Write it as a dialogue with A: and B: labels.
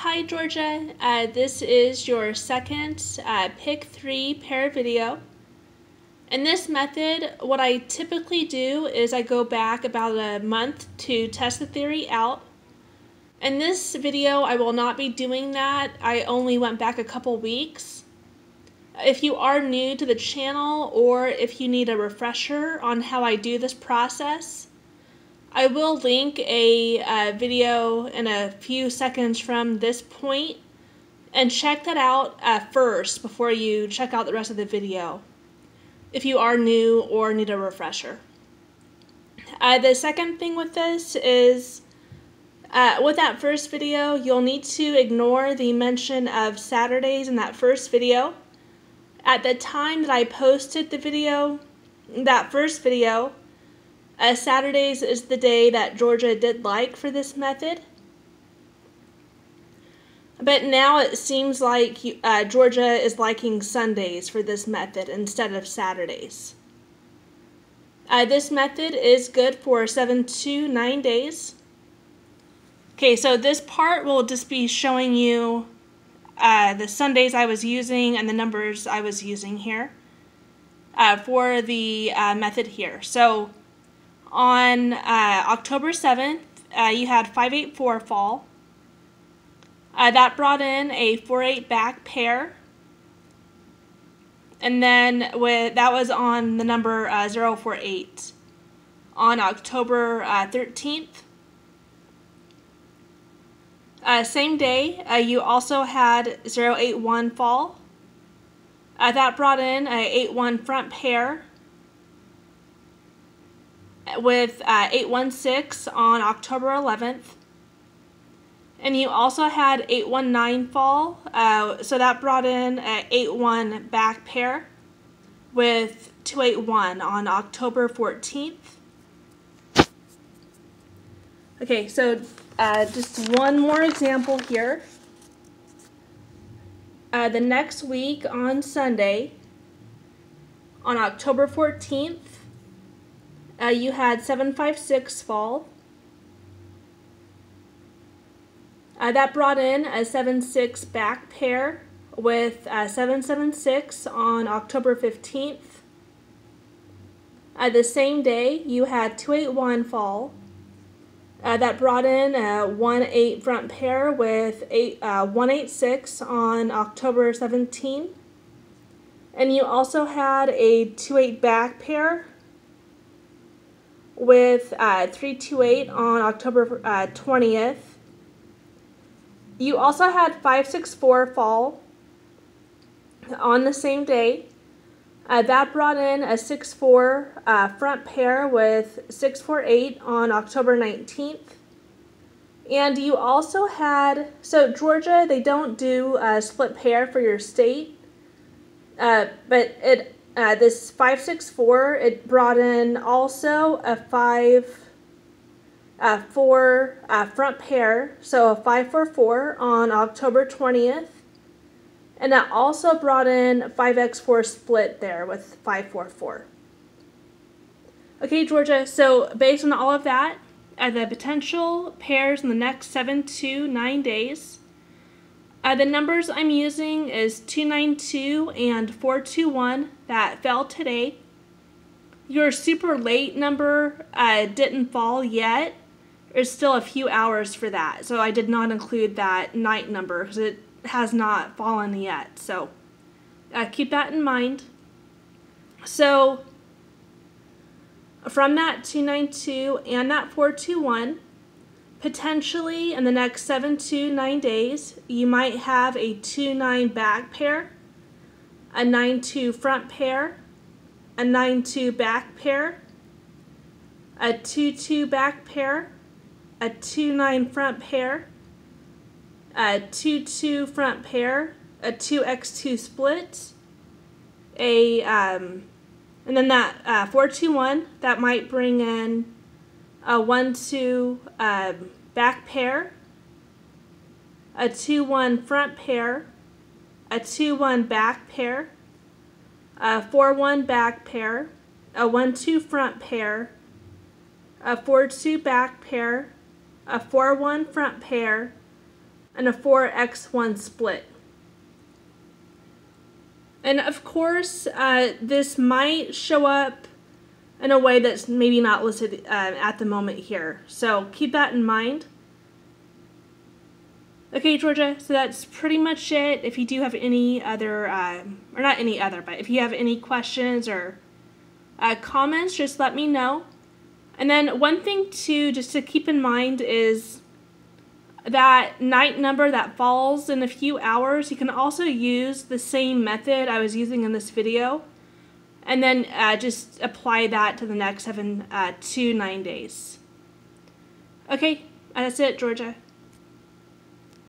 A: Hi Georgia, this is your second Pick 3 pair video. In this method, what I typically do is I go back about a month to test the theory out. In this video, I will not be doing that. I only went back a couple weeks. If you are new to the channel or if you need a refresher on how I do this process, I will link a video in a few seconds from this point, and check that out first before you check out the rest of the video if you are new or need a refresher. The second thing with this is with that first video, you'll need to ignore the mention of Saturdays in that first video. At the time that I posted the video, that first video, Saturdays is the day that Georgia did like for this method. But now it seems like Georgia is liking Sundays for this method instead of Saturdays. This method is good for 7 to 9 days. Okay, so this part will just be showing you the Sundays I was using and the numbers I was using here for the method here. So on October 7th, you had 584 fall. That brought in a 4-8 back pair. And then that was on the number 048. On October 13th, same day, you also had 081 fall. That brought in a 81 front pair with 816 on October 11th. And you also had 819 fall, so that brought in a 81 back pair with 281 on October 14th. Okay, so just one more example here. The next week on Sunday, on October 14th, you had 756 fall. That brought in a 76 back pair with 776 on October 15th. The same day, you had 281 fall. That brought in a 1-8 front pair with 186 on October 17th. And you also had a 2-8 back pair with 328 on October 20th. You also had 564 fall on the same day. That brought in a 6-4 front pair with 648 on October 19th. And you also had, so Georgia, they don't do a split pair for your state, but this 564, it brought in also a 4 front pair, so a 544 on October 20th. And that also brought in 5x4 split there with 544. Okay, Georgia, so based on all of that, the potential pairs in the next 7 to 9 days, the numbers I'm using is 292 and 421 that fell today. Your super late number didn't fall yet. There's still a few hours for that, so I did not include that night number because it has not fallen yet. So keep that in mind. So from that 292 and that 421, potentially in the next 7 to 9 days, you might have a 2-9 back pair, a 9-2 front pair, a 9-2 back pair, a 2-2 back pair, a 2-9 front pair, a 2-2 front pair, a 2x2 split, and then that 421, that might bring in a 1-2 back pair, a 2-1 front pair, a 2-1 back pair, a 4-1 back pair, a 1-2 front pair, a 4-2 back pair, a 4-1 front pair, and a 4x1 split. And of course, this might show up in a way that's maybe not listed at the moment here. So keep that in mind. Okay, Georgia, so that's pretty much it. If you do have any other, or not any other, but if you have any questions or comments, just let me know. And then one thing too, just to keep in mind is that night number that falls in a few hours, you can also use the same method I was using in this video, and then just apply that to the next 7 to 9 days. Okay, that's it, Georgia.